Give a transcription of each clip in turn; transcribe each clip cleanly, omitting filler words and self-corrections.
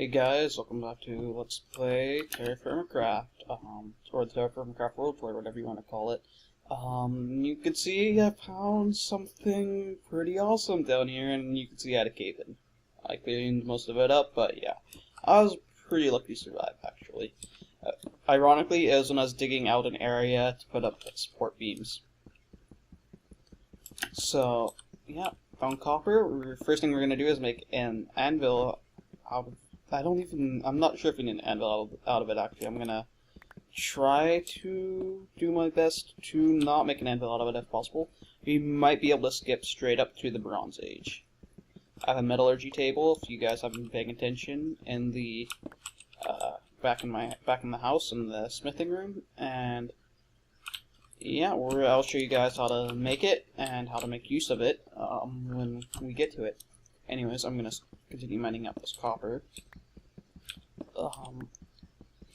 Hey guys, welcome back to Let's Play Terrafirma Craft, or the Terrafirma Craft World Tour, whatever you want to call it. You can see I found something pretty awesome down here, and you can see I had a cave in. I cleaned most of it up, but yeah, I was pretty lucky to survive, actually. Ironically, it was when I was digging out an area to put up support beams. So, yeah, found copper. First thing we're going to do is make an anvil out of... I'm not sure if we need an anvil out of it, actually. I'm gonna try to do my best to not make an anvil out of it if possible. We might be able to skip straight up to the Bronze Age. I have a metallurgy table, if you guys haven't been paying attention, in the, back in the house, in the smithing room, and yeah, I'll show you guys how to make it, and how to make use of it, when we get to it. Anyways, I'm gonna continue mining up this copper.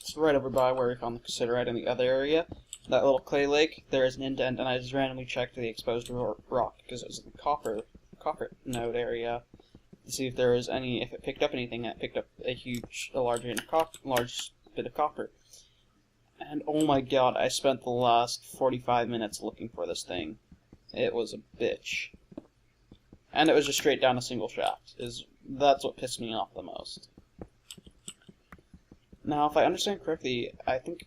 It's right over by where we found the cassiterite in the other area. That little clay lake, there is an indent, and I just randomly checked the exposed rock because it was in the copper node area to see if there was if it picked up anything. And it picked up a large bit of copper. And oh my god, I spent the last 45 minutes looking for this thing. It was a bitch. And it was just straight down a single shaft. That's what pissed me off the most. Now, if I understand correctly, I think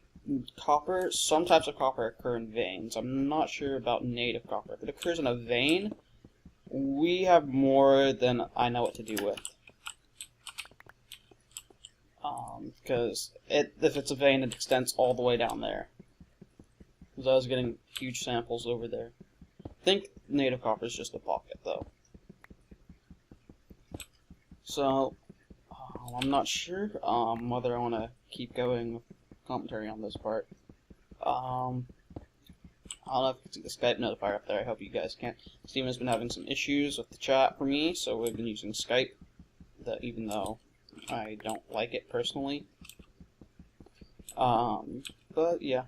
some types of copper occur in veins. I'm not sure about native copper. If it occurs in a vein, we have more than I know what to do with. Because if it's a vein, it extends all the way down there. Because I was getting huge samples over there. I think native copper is just a pocket, though. So, I'm not sure whether I want to keep going with commentary on this part. I don't know if you can see the Skype notifier up there. I hope you guys can. Steam has been having some issues with the chat for me, so we've been using Skype, even though I don't like it personally. But yeah.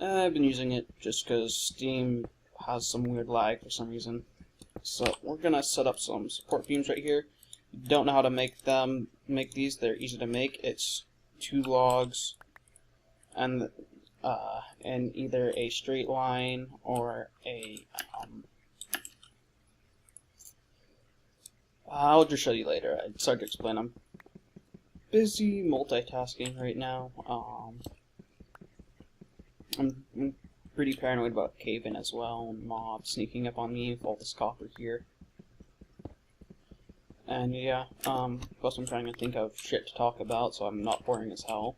I've been using it just because Steam has some weird lag for some reason. So we're gonna set up some support beams right here. If you don't know how to make these, they're easy to make. It's 2 logs and in either a straight line or a I'll just show you later. It's hard to explain. I'm busy multitasking right now. I'm pretty paranoid about cave-in as well, and mobs sneaking up on me with all this copper here. And yeah, plus I'm trying to think of shit to talk about, so I'm not boring as hell.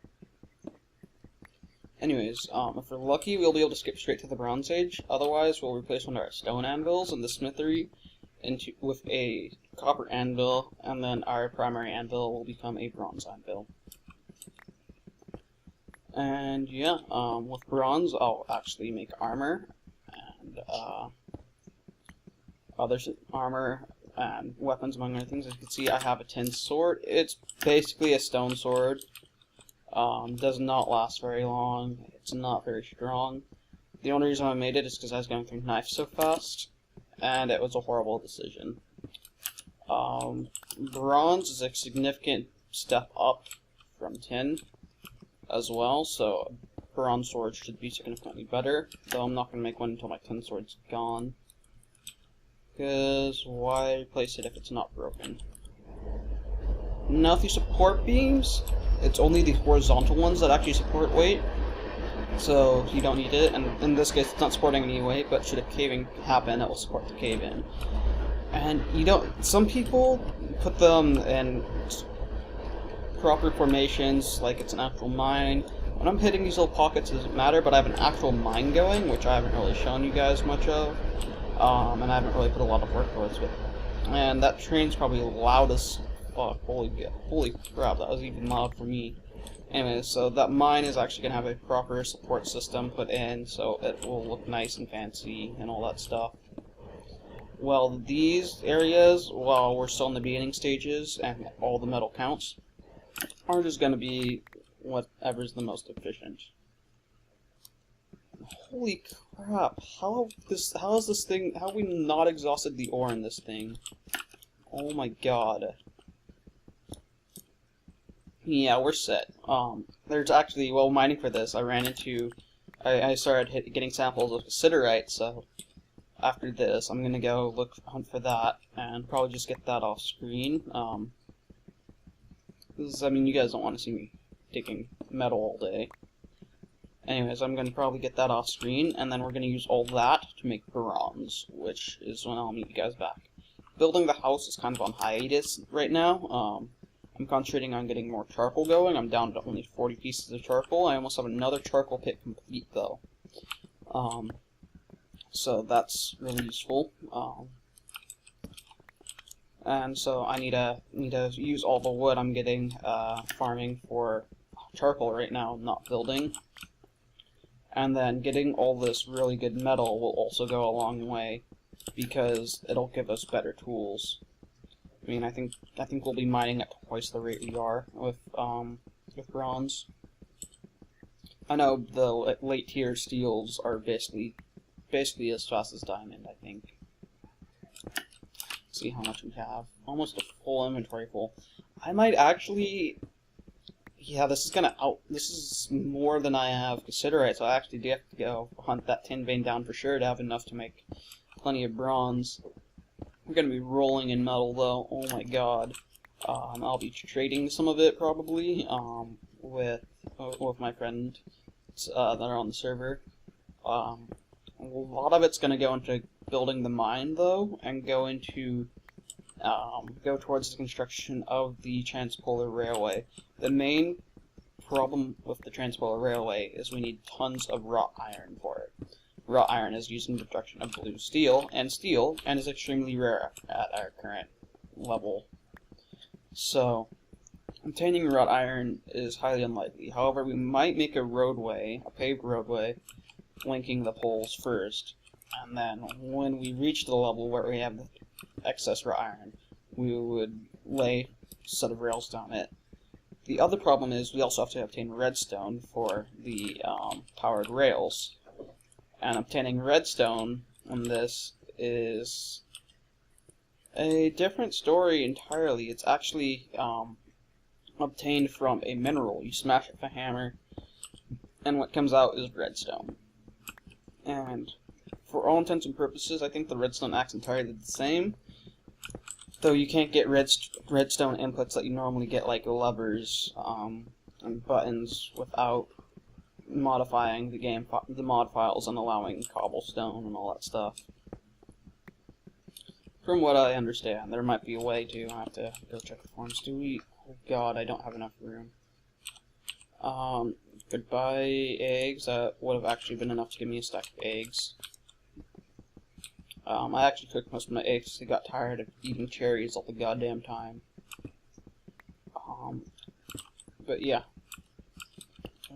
Anyways, if we're lucky, we'll be able to skip straight to the Bronze Age. Otherwise, we'll replace one of our stone anvils in the smithery with a copper anvil, and then our primary anvil will become a bronze anvil. And yeah, with bronze, I'll actually make armor, and armor and weapons, among other things. As you can see, I have a tin sword. It's basically a stone sword. Does not last very long. It's not very strong. The only reason I made it is because I was going through knives so fast, and it was a horrible decision. Bronze is a significant step up from tin as well, so bronze sword should be significantly better, though I'm not going to make one until my tin sword's gone. Because why replace it if it's not broken? Now, if you support beams, it's only the horizontal ones that actually support weight, so you don't need it. And in this case, it's not supporting any weight, but should a caving happen, it will support the cave-in. And some people put them in proper formations, like it's an actual mine. When I'm hitting these little pockets, it doesn't matter, but I have an actual mine going, which I haven't really shown you guys much of. And I haven't really put a lot of work towards it. And that train's probably loud as fuck. Holy crap, that was even loud for me. Anyway, so that mine is actually going to have a proper support system put in, so it will look nice and fancy and all that stuff. Well, these areas, while we're still in the beginning stages and all the metal counts, are just going to be whatever's the most efficient. Holy crap, how have we not exhausted the ore in this thing? Oh my god. Yeah, we're set. There's actually, while mining for this, I started getting samples of cassiterite, so after this, I'm gonna go hunt for that, and probably just get that off screen. I mean, you guys don't want to see me digging metal all day. Anyways, I'm gonna probably get that off screen, and then we're gonna use all that to make bronze, which is when I'll meet you guys back. Building the house is kind of on hiatus right now. I'm concentrating on getting more charcoal going. I'm down to only 40 pieces of charcoal. I almost have another charcoal pit complete, though. So that's really useful. And so I need to use all the wood I'm getting farming for charcoal right now, not building. And then getting all this really good metal will also go a long way, because it'll give us better tools. I mean, I think we'll be mining at twice the rate we are with bronze. I know the late tier steels are basically as fast as diamond, I think. Let's see how much we have. Almost a full inventory full. I might actually, yeah, this is more than I have cassiterite, so I actually do have to go hunt that tin vein down for sure to have enough to make plenty of bronze. We're going to be rolling in metal, though. Oh my god. I'll be trading some of it, probably, with my friends that are on the server. A lot of it's going to go into building the mine, though, and go towards the construction of the Transpolar Railway. The main problem with the Transpolar Railway is we need tons of wrought iron for it. Wrought iron is used in the production of blue steel, and is extremely rare at our current level. So, obtaining wrought iron is highly unlikely. However, we might make a paved roadway, linking the poles first, and then when we reach the level where we have the excess wrought iron, we would lay a set of rails down it. The other problem is we also have to obtain redstone for the powered rails. And obtaining redstone on this is a different story entirely. It's actually obtained from a mineral. You smash it with a hammer, and what comes out is redstone. And for all intents and purposes, I think the redstone acts entirely the same. Though you can't get redstone inputs that you normally get, like levers and buttons, without modifying the mod files and allowing cobblestone and all that stuff. From what I understand, there might be a way to. I have to go check the forums. Oh god, I don't have enough room. Goodbye eggs. That would have actually been enough to give me a stack of eggs. I actually cooked most of my eggs because I got tired of eating cherries all the goddamn time. But yeah.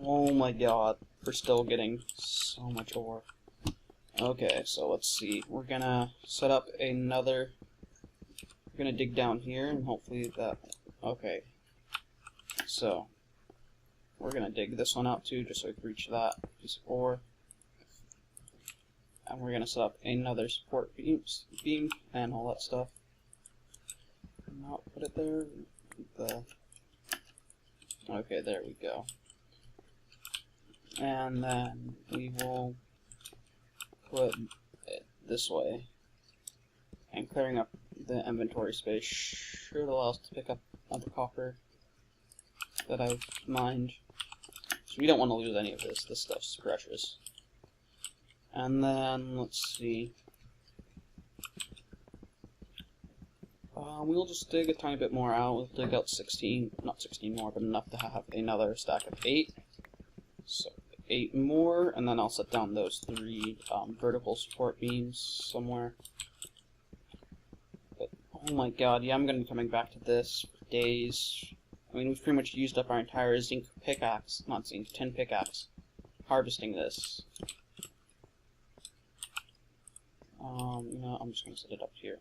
Oh my god, we're still getting so much ore. Okay, so let's see. We're gonna set up another. We're gonna dig down here, and hopefully that. Okay. So we're gonna dig this one out too, just so we can reach that piece of ore. And we're gonna set up another support beam and all that stuff. Not put it there. Okay, there we go. And then we will put it this way. And clearing up the inventory space should allow us to pick up other copper that I've mined. So we don't want to lose any of this. This stuff's precious. And then, let's see. We'll just dig a tiny bit more out. We'll dig out 16, not 16 more, but enough to have another stack of 8. So 8 more, and then I'll set down those 3 vertical support beams somewhere. But, oh my god, yeah, I'm going to be coming back to this for days. I mean, we've pretty much used up our entire zinc pickaxe, not zinc, tin pickaxe, harvesting this. No, I'm just going to set it up here.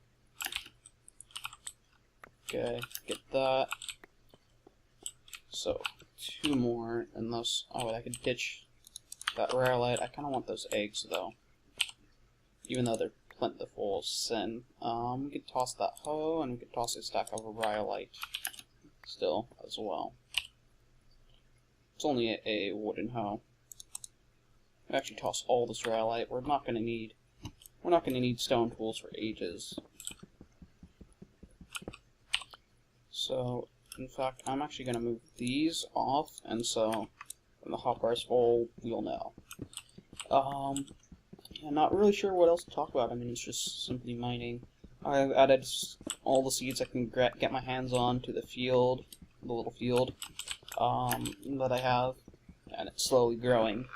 Okay, get that. So, 2 more, and those. Oh, I could ditch that rhyolite. I kind of want those eggs, though. Even though they're plentiful as sin. We could toss that hoe, and we could toss a stack of rhyolite still, as well. It's only a wooden hoe. Actually, toss all this rhyolite. We're not gonna need stone tools for ages. So, in fact, I'm actually gonna move these off, and so when the hotbar's full, we'll know. Yeah, not really sure what else to talk about. I mean, it's just simply mining. I've added all the seeds I can get my hands on to the field, the little field that I have, and it's slowly growing.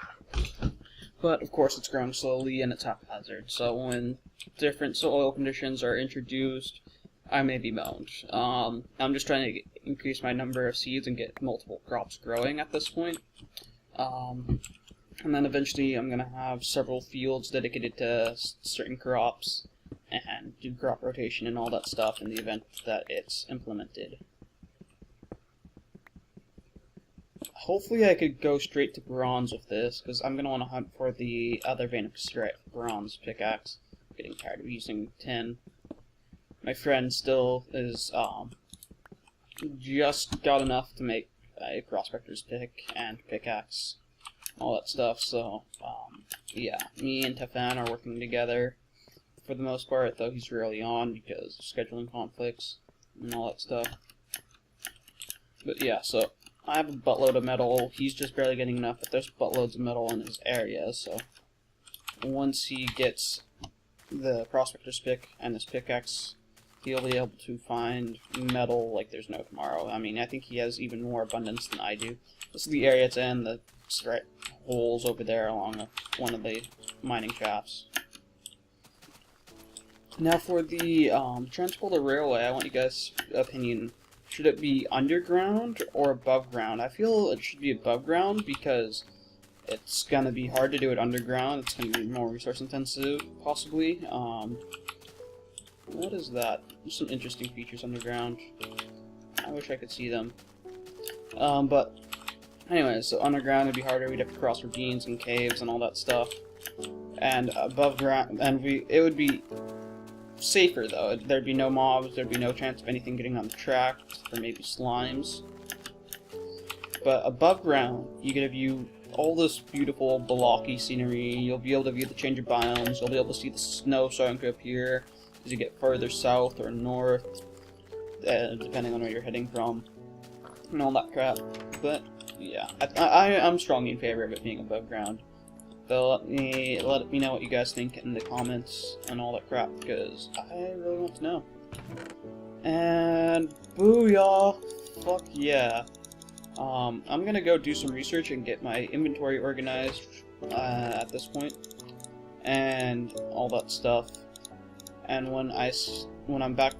But, of course, it's growing slowly and it's haphazard, so when different soil conditions are introduced, I may be moaned. I'm just trying to increase my number of seeds and get multiple crops growing at this point. And then eventually I'm going to have several fields dedicated to certain crops and do crop rotation and all that stuff in the event that it's implemented. Hopefully I could go straight to bronze with this, because I'm going to want to hunt for the other vein of stripe bronze pickaxe. I'm getting tired of using tin. My friend still is just got enough to make a prospector's pick and pickaxe, all that stuff, so yeah, me and Tefan are working together for the most part, though he's rarely on because of scheduling conflicts and all that stuff. But yeah, so I have a buttload of metal. He's just barely getting enough, but there's buttloads of metal in his area, so once he gets the prospector's pick and his pickaxe, he'll be able to find metal like there's no tomorrow. I mean, I think he has even more abundance than I do. This is the area it's in, the straight holes over there along one of the mining shafts. Now for the transporter railway, I want you guys' opinion. Should it be underground or above ground? I feel it should be above ground because it's going to be hard to do it underground. It's going to be more resource intensive, possibly. What is that? There's some interesting features underground. I wish I could see them. But anyways, so underground would be harder. We'd have to cross ravines and caves and all that stuff. And above ground, and it would be safer though. There'd be no mobs, there'd be no chance of anything getting on the track, or maybe slimes. But above ground, you get to view all this beautiful blocky scenery. You'll be able to view the change of biomes, you'll be able to see the snow starting to appear as you get further south or north, depending on where you're heading from, and all that crap. But yeah, I'm strongly in favor of it being above ground. So let me know what you guys think in the comments and all that crap, because I really want to know. And booyah! Fuck yeah! I'm gonna go do some research and get my inventory organized at this point, and all that stuff. And when I'm back,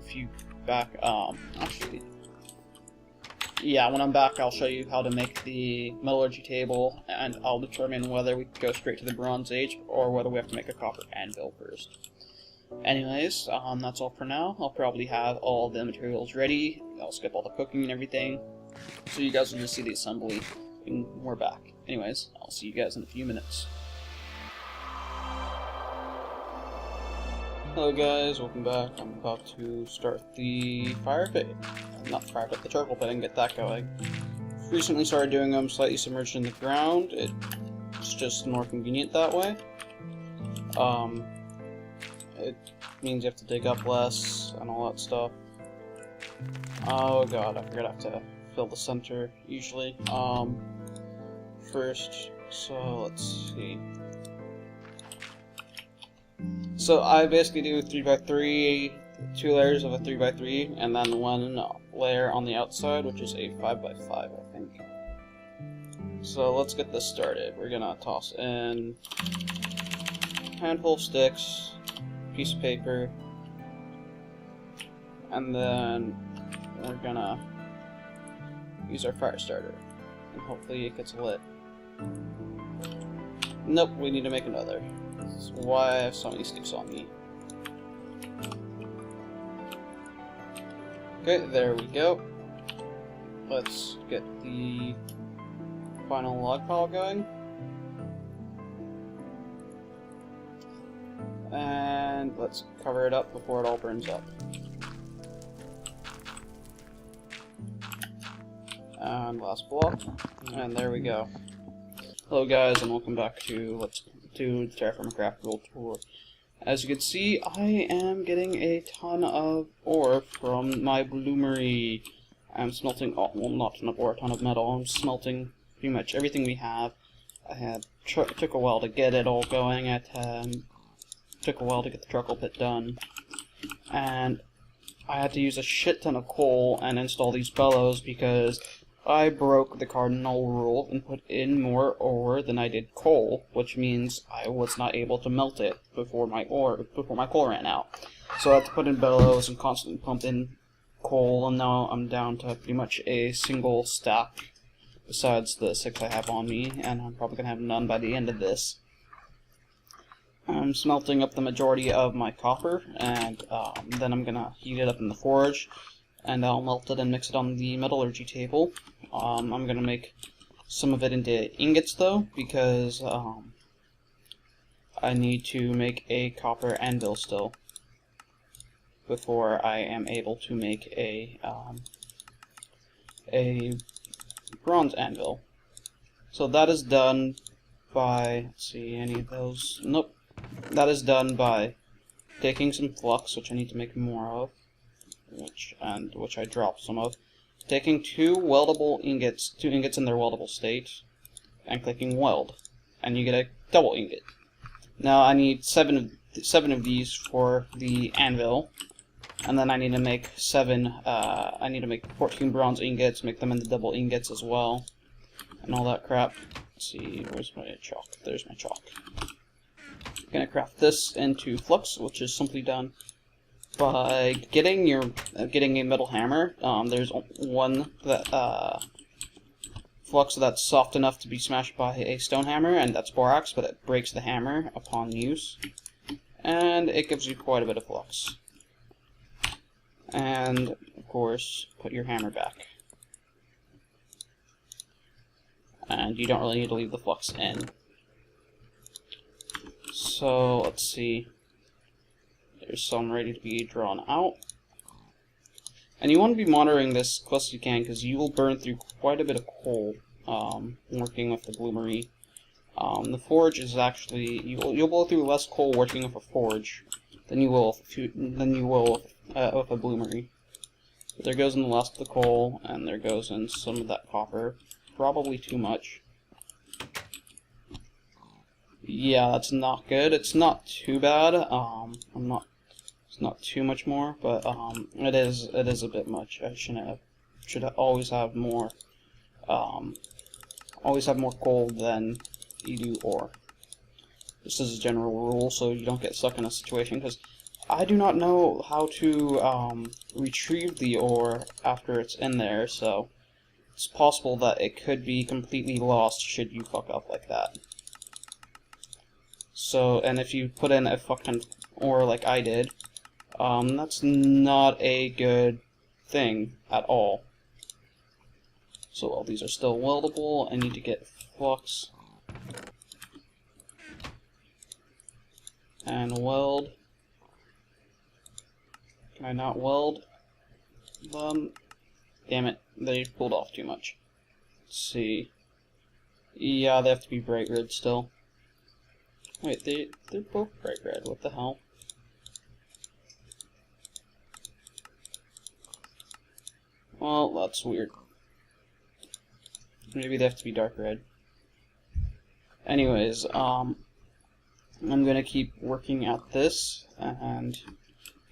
actually. Yeah, when I'm back, I'll show you how to make the metallurgy table, and I'll determine whether we go straight to the Bronze Age, or whether we have to make a copper anvil first. Anyways, that's all for now. I'll probably have all the materials ready. I'll skip all the cooking and everything, so you guys will just see the assembly when we're back. Anyways, I'll see you guys in a few minutes. Hello guys, welcome back. I'm about to start the fire pit. Not fire pit, the charcoal pit, and get that going. Recently started doing them slightly submerged in the ground. It's just more convenient that way. It means you have to dig up less and all that stuff. Oh god, I forgot I have to fill the center usually. First, so let's see. So I basically do 3x3, 2 layers of a 3x3, and then 1 layer on the outside, which is a 5x5, I think. So let's get this started. We're gonna toss in a handful of sticks, piece of paper, and then we're gonna use our fire starter, and hopefully it gets lit. Nope, we need to make another. That's why I have so many sticks on me. Okay, there we go. Let's get the final log pile going. And let's cover it up before it all burns up. And last block. And there we go. Hello guys, and welcome back to Terrafirma Craft World Tour. As you can see, I am getting a ton of ore from my bloomery. I'm smelting, well, not a ton of ore, a ton of metal. I'm smelting pretty much everything we have. It took a while to get it all going. It took a while to get the charcoal pit done. And I had to use a shit ton of coal and install these bellows because I broke the cardinal rule and put in more ore than I did coal, which means I was not able to melt it before my coal ran out. So I had to put in bellows and constantly pump in coal, and now I'm down to pretty much a single stack besides the 6 I have on me, and I'm probably going to have none by the end of this. I'm smelting up the majority of my copper, and then I'm going to heat it up in the forge, and I'll melt it and mix it on the metallurgy table. I'm going to make some of it into ingots, though, because I need to make a copper anvil still before I am able to make a bronze anvil. So that is done by, let's see, any of those? Nope. That is done by taking some flux, which I need to make more of, which I dropped some of, taking two ingots in their weldable state, and clicking weld, and you get a double ingot. Now I need seven of these for the anvil, and then I need to make 14 bronze ingots, make them into double ingots as well, and all that crap. Let's see, where's my chalk? There's my chalk. I'm gonna craft this into flux, which is simply done by getting a metal hammer. There's one that flux that's soft enough to be smashed by a stone hammer, and that's borax, but it breaks the hammer upon use, and it gives you quite a bit of flux. And of course, put your hammer back, and you don't really need to leave the flux in. So let's see. There's some ready to be drawn out. And you want to be monitoring this as close as you can, because you will burn through quite a bit of coal working with the bloomery. The forge is actually, you'll blow through less coal working with a forge than you will with a bloomery. But there goes in the last of the coal, and there goes in some of that copper. Probably too much. Yeah, that's not good. It's not too bad. It's not too much more, but it is a bit much. I should always have more coal than you do ore. This is a general rule, so you don't get stuck in a situation, because I do not know how to retrieve the ore after it's in there, so it's possible that it could be completely lost should you fuck up like that. So, and if you put in a fuck ton of ore like I did, that's not a good thing at all. So while these are still weldable, I need to get flux and weld. Can I not weld them? Damn it, they pulled off too much. Let's see. Yeah, they have to be bright red still. Wait, they're both bright red. What the hell? Well, that's weird. Maybe they have to be dark red. Anyways, I'm gonna keep working at this and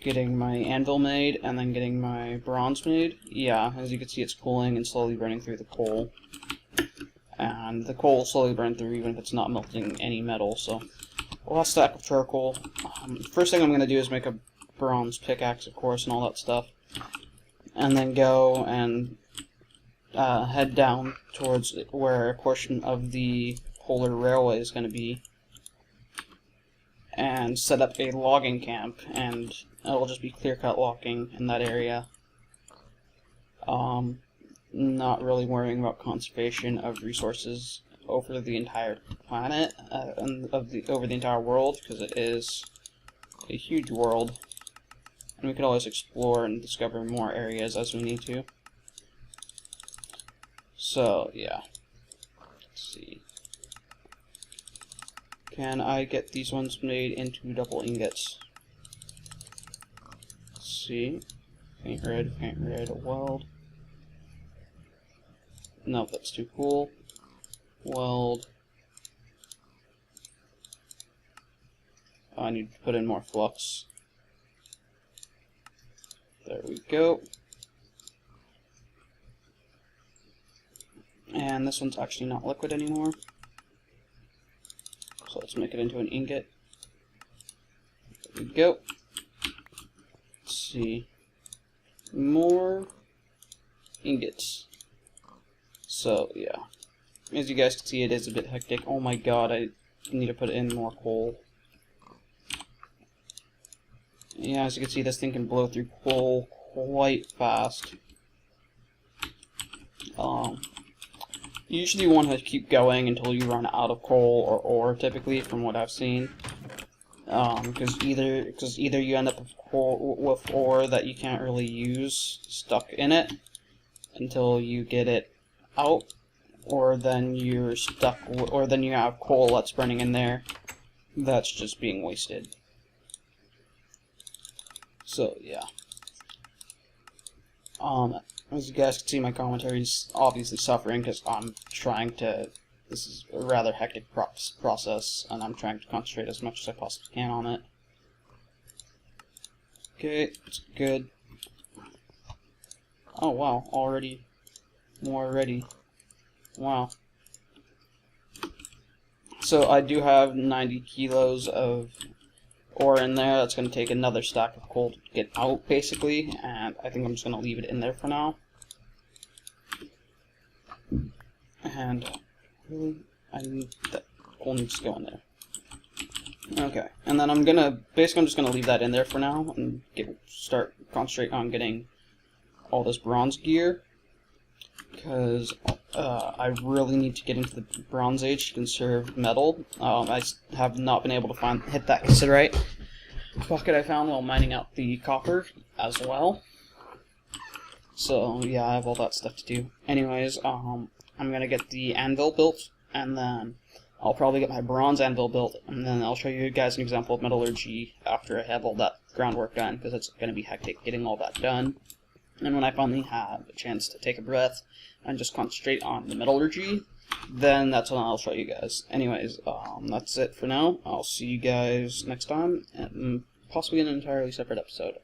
getting my anvil made, and then getting my bronze made. Yeah, as you can see, it's cooling and slowly burning through the coal. And the coal will slowly burn through even if it's not melting any metal, so last stack of charcoal. First thing I'm going to do is make a bronze pickaxe, of course, and all that stuff. And then go and head down towards where a portion of the polar railway is going to be, and set up a logging camp, and it'll just be clear-cut logging in that area. Not really worrying about conservation of resources over the entire planet, and over the entire world, because it is a huge world, and we could always explore and discover more areas as we need to. So, yeah. Let's see. Can I get these ones made into double ingots? Let's see. Paint red, weld. No, that's too cool. Weld. Oh, I need to put in more flux. There we go. And this one's actually not liquid anymore. So let's make it into an ingot. There we go. Let's see. More ingots. So, yeah. As you guys can see, it is a bit hectic. Oh my god, I need to put in more coal. Yeah, as you can see, this thing can blow through coal quite fast. Usually you want to keep going until you run out of coal or ore, typically, from what I've seen. Because either you end up with ore that you can't really use stuck in it until you get it out, or then you're stuck, or then you have coal that's burning in there that's just being wasted. So yeah. As you guys can see, my commentary is obviously suffering because I'm trying to. This is a rather hectic process, and I'm trying to concentrate as much as I possibly can on it. Okay, it's good. Oh wow, already more ready. Wow. So I do have 90 kilos of ore in there. That's going to take another stack of coal to get out, basically, and I think I'm just going to leave it in there for now. And really, that coal needs to go in there. Okay, and then I'm just gonna leave that in there for now and start concentrate on getting all this bronze gear, because I really need to get into the Bronze Age to conserve metal. I have not been able to hit that cassiterite pocket I found while mining out the copper as well. So yeah, I have all that stuff to do. Anyways, I'm gonna get the anvil built, and then I'll probably get my bronze anvil built, and then I'll show you guys an example of metallurgy after I have all that groundwork done, because it's going to be hectic getting all that done. And when I finally have a chance to take a breath and just concentrate on the metallurgy, then that's when I'll show you guys. Anyways, that's it for now. I'll see you guys next time, and possibly an entirely separate episode.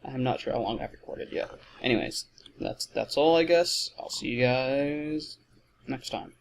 I'm not sure how long I've recorded yet. Anyways, that's all, I guess. I'll see you guys next time.